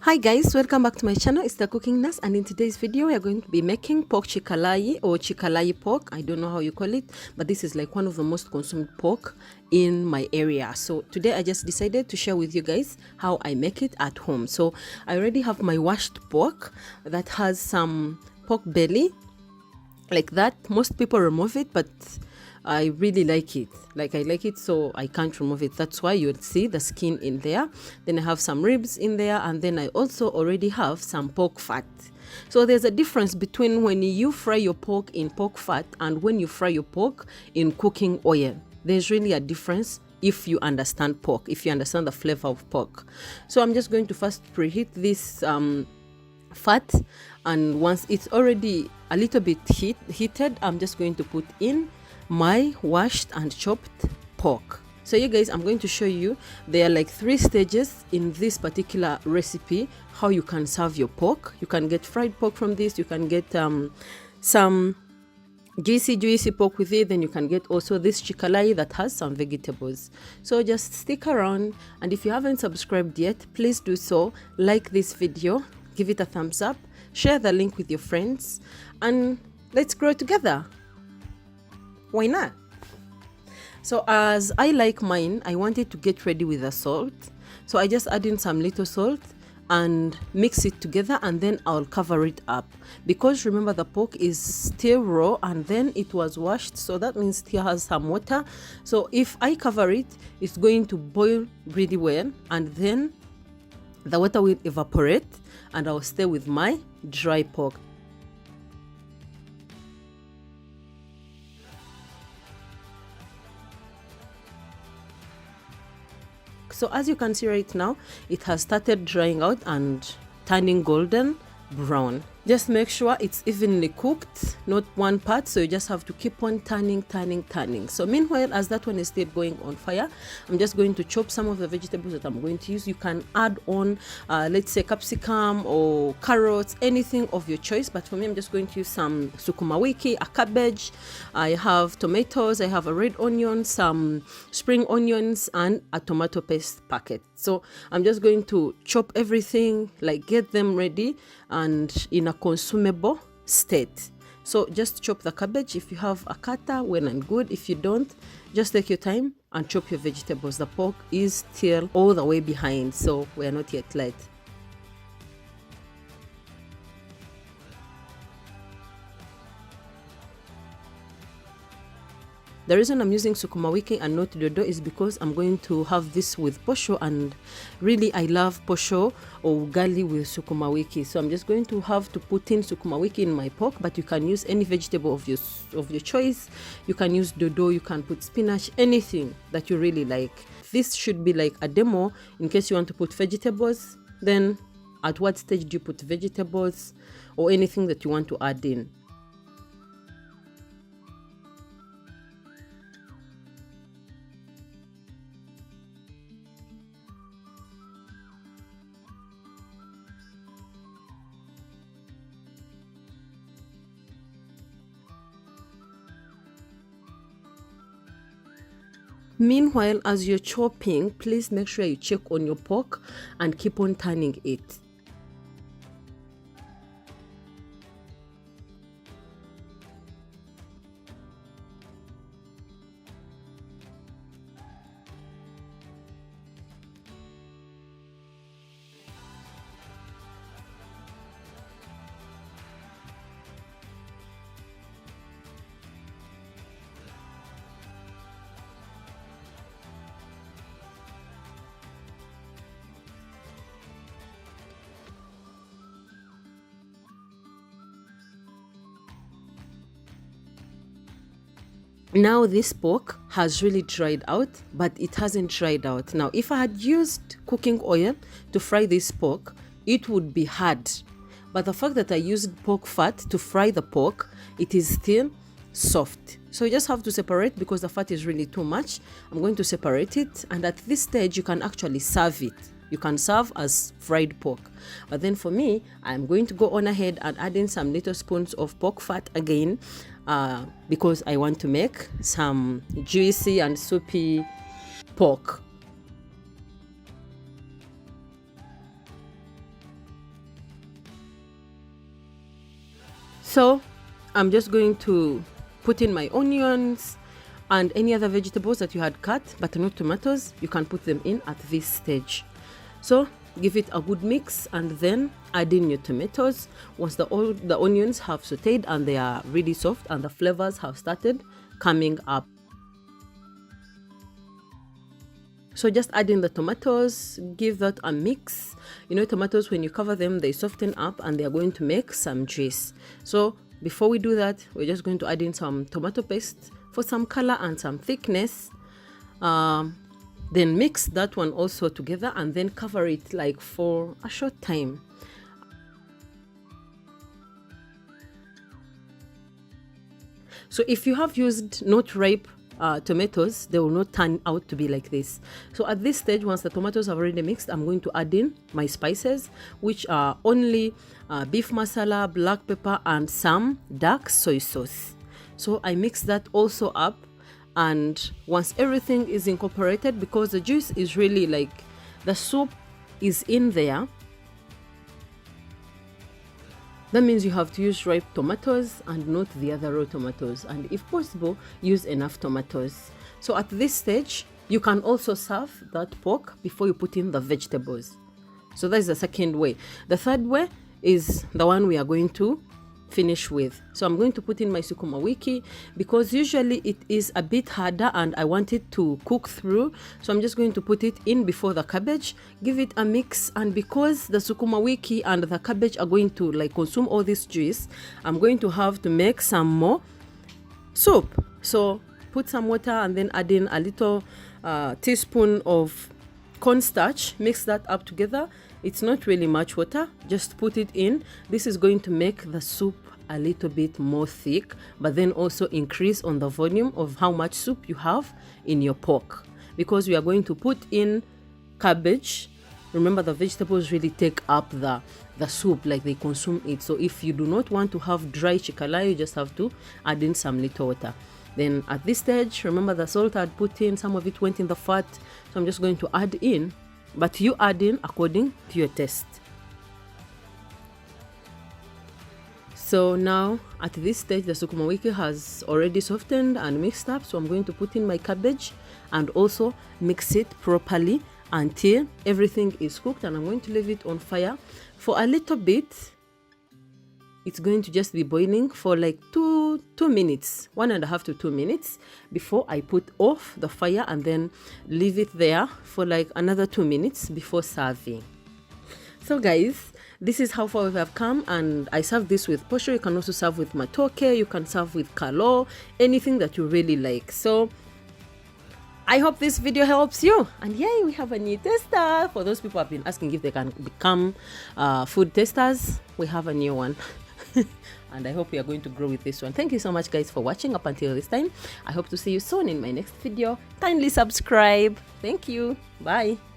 Hi guys, welcome back to my channel. It's the Cooking Nurse, and in today's video we are going to be making pork chikalayi or chikalayi pork. I don't know how you call it, but this is like one of the most consumed pork in my area. So today I just decided to share with you guys how I make it at home. So I already have my washed pork that has some pork belly like that. Most people remove it, but I really like it. I like it, so I can't remove it. That's why you'll see the skin in there. Then I have some ribs in there, and then I also already have some pork fat. So there's a difference between when you fry your pork in pork fat and when you fry your pork in cooking oil. There's really a difference if you understand pork, if you understand the flavor of pork. So I'm just going to first preheat this fat, and once it's already a little bit heated, I'm just going to put in my washed and chopped pork. So you guys, I'm going to show you, there are like 3 stages in this particular recipe how you can serve your pork. You can get fried pork from this, you can get some juicy pork with it, then you can get also this chikalayi that has some vegetables. So just stick around, and if you haven't subscribed yet, please do so. Like this video, give it a thumbs up, share the link with your friends, and let's grow together. Why not? So as I like mine, I wanted to get ready with the salt. So I just add in some little salt and mix it together, and then I'll cover it up. Because remember, the pork is still raw and then it was washed, so that means it still has some water. So if I cover it, it's going to boil really well, and then the water will evaporate and I'll stay with my dry pork. So as you can see right now, it has started drying out and turning golden brown. Just make sure it's evenly cooked, not one part, so you just have to keep on turning. So meanwhile, as that one is still going on fire, I'm just going to chop some of the vegetables that I'm going to use. You can add on let's say capsicum or carrots, anything of your choice, but for me, I'm just going to use some sukuma wiki, a cabbage, I have tomatoes, I have a red onion, some spring onions, and a tomato paste packet. So I'm just going to chop everything, like get them ready and in a consumable state. So just chop the cabbage. If you have a cutter, well and good. If you don't, just take your time and chop your vegetables. The pork is still all the way behind, so we are not yet late. The reason I'm using sukuma wiki and not dodo is because I'm going to have this with posho, and really I love posho or ugali with sukuma wiki. So I'm just going to have to put in sukuma wiki in my pork, but you can use any vegetable of your choice. You can use dodo, you can put spinach, anything that you really like. This should be like a demo in case you want to put vegetables. Then at what stage do you put vegetables or anything that you want to add in? Meanwhile, as you're chopping, please make sure you check on your pork and keep on turning it. Now this pork has really dried out, but it hasn't dried out. Now if I had used cooking oil to fry this pork, it would be hard. But the fact that I used pork fat to fry the pork, it is still soft. So you just have to separate because the fat is really too much. I'm going to separate it, and at this stage you can actually serve it. You can serve as fried pork. But then for me, I'm going to go on ahead and add in some little spoons of pork fat again, because I want to make some juicy and soupy pork. So I'm just going to put in my onions and any other vegetables that you had cut, but not tomatoes. You can put them in at this stage. So give it a good mix and then add in your tomatoes. Once the onions have sauteed and they are really soft and the flavors have started coming up. So just add in the tomatoes, give that a mix. You know, tomatoes, when you cover them, they soften up and they are going to make some juice. So before we do that, we're just going to add in some tomato paste for some color and some thickness. Then mix that one also together and then cover it like for a short time. So if you have used not ripe tomatoes, they will not turn out to be like this. So at this stage, once the tomatoes have already mixed, I'm going to add in my spices, which are only beef masala, black pepper, and some dark soy sauce. So I mix that also up, and once everything is incorporated, because the juice is really like the soup is in there, that means you have to use ripe tomatoes and not the other raw tomatoes, and if possible, use enough tomatoes. So at this stage, you can also serve that pork before you put in the vegetables. So that is the second way. The third way is the one we are going to finish with. So I'm going to put in my sukuma wiki because usually it is a bit harder and I want it to cook through. So I'm just going to put it in before the cabbage, give it a mix, and because the sukuma wiki and the cabbage are going to like consume all this juice, I'm going to have to make some more soup. So put some water and then add in a little teaspoon of cornstarch, mix that up together. It's not really much water, just put it in. This is going to make the soup a little bit more thick, but then also increase on the volume of how much soup you have in your pork, because we are going to put in cabbage. Remember, the vegetables really take up the soup, like they consume it. So if you do not want to have dry chikalayi, you just have to add in some little water. Then at this stage, remember the salt I'd put in, some of it went in the fat, so I'm just going to add in, but you add in according to your taste. So now at this stage, the sukuma wiki has already softened and mixed up, so I'm going to put in my cabbage and also mix it properly until everything is cooked, and I'm going to leave it on fire for a little bit. It's going to just be boiling for like 2 minutes, 1.5 to 2 minutes before I put off the fire, and then leave it there for like another 2 minutes before serving. So guys, this is how far we have come, and I serve this with posho. You can also serve with matoke, you can serve with kalo, anything that you really like. So I hope this video helps you. And yay, we have a new tester. For those people who have been asking if they can become food testers, we have a new one. And I hope we are going to grow with this one. Thank you so much guys for watching up until this time. I hope to see you soon in my next video. Kindly subscribe. Thank you. Bye.